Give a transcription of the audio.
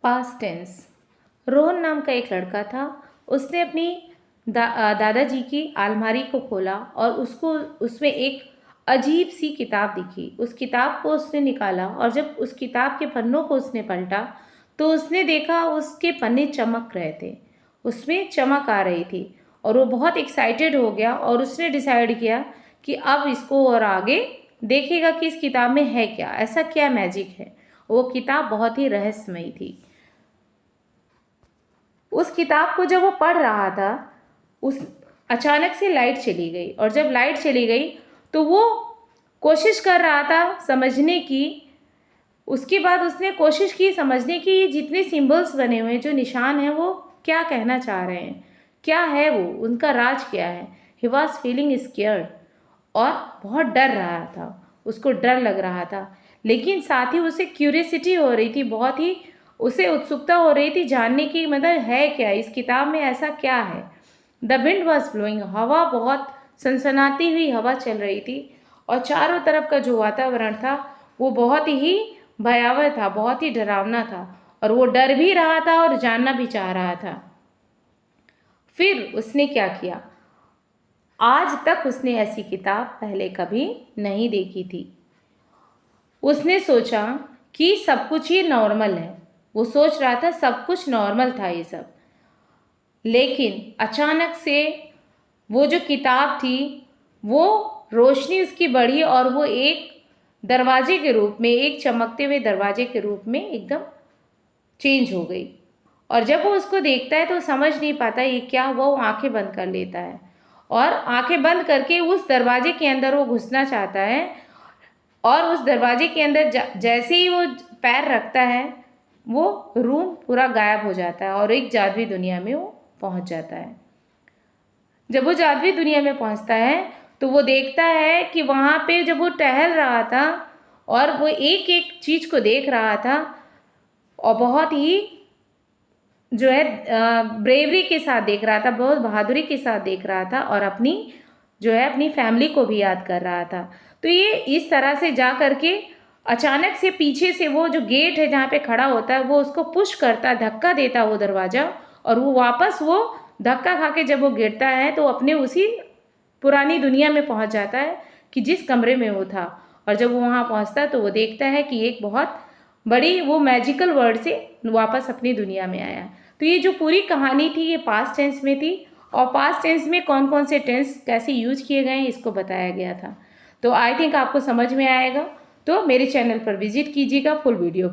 Past tense. Rohan नाम का एक लड़का था। उसने अपनी दादाजी की अलमारी को खोला और उसमें एक अजीब सी किताब दिखी। उस किताब को उसने निकाला और जब उस किताब के पन्नों को उसने पलटा तो उसने देखा उसके पन्ने चमक रहे थे, उसमें चमक आ रही थी और वो बहुत एक्साइटेड हो गया और उसने डिसाइड किया कि अब इसको और आगे देखेगा कि इस किताब में है क्या, ऐसा क्या मैजिक है। वो किताब बहुत ही रहस्यमयी थी। उस किताब को जब वो पढ़ रहा था उस अचानक से लाइट चली गई और जब लाइट चली गई तो वो कोशिश कर रहा था समझने की। उसके बाद उसने कोशिश की समझने की ये जितने सिंबल्स बने हुए हैं, जो निशान हैं, वो क्या कहना चाह रहे हैं, क्या है वो, उनका राज क्या है। ही वॉज फीलिंग स्केयर्ड और बहुत डर रहा था, उसको डर लग रहा था, लेकिन साथ ही उसे क्यूरियसिटी हो रही थी, बहुत ही उसे उत्सुकता हो रही थी जानने की, मतलब है क्या इस किताब में, ऐसा क्या है। द विंड वॉज ब्लोइंग, हवा बहुत सनसनाती हुई हवा चल रही थी और चारों तरफ का जो वातावरण था वो बहुत ही भयावह था, बहुत ही डरावना था और वो डर भी रहा था और जानना भी चाह रहा था। फिर उसने क्या किया, आज तक उसने ऐसी किताब पहले कभी नहीं देखी थी। उसने सोचा कि सब कुछ ही नॉर्मल है, वो सोच रहा था सब कुछ नॉर्मल था ये सब, लेकिन अचानक से वो जो किताब थी वो रोशनी उसकी बढ़ी और वो एक दरवाजे के रूप में, एक चमकते हुए दरवाजे के रूप में एकदम चेंज हो गई। और जब वो उसको देखता है तो समझ नहीं पाता ये क्या हुआ, वो आंखें बंद कर लेता है और आंखें बंद करके उस दरवाजे के अंदर वो घुसना चाहता है और उस दरवाजे के अंदर जैसे ही वो पैर रखता है वो रूम पूरा गायब हो जाता है और एक जादुई दुनिया में वो पहुंच जाता है। जब वो जादुई दुनिया में पहुंचता है तो वो देखता है कि वहाँ पे जब वो टहल रहा था और वो एक एक चीज़ को देख रहा था और बहुत ही जो है ब्रेवरी के साथ देख रहा था, बहुत बहादुरी के साथ देख रहा था और अपनी जो है अपनी फैमिली को भी याद कर रहा था। तो ये इस तरह से जा करके अचानक से पीछे से वो जो गेट है जहाँ पे खड़ा होता है वो उसको पुश करता, धक्का देता वो दरवाज़ा और वो वापस वो धक्का खा के जब वो गिरता है तो अपने उसी पुरानी दुनिया में पहुँच जाता है कि जिस कमरे में वो था। और जब वो वहाँ पहुँचता है तो वो देखता है कि एक बहुत बड़ी वो मैजिकल वर्ड से वापस अपनी दुनिया में आया। तो ये जो पूरी कहानी थी ये पास्ट टेंस में थी और पास्ट टेंस में कौन कौन से टेंस कैसे यूज किए गए हैं इसको बताया गया था। तो आई थिंक आपको समझ में आएगा, तो मेरे चैनल पर विजिट कीजिएगा फुल वीडियो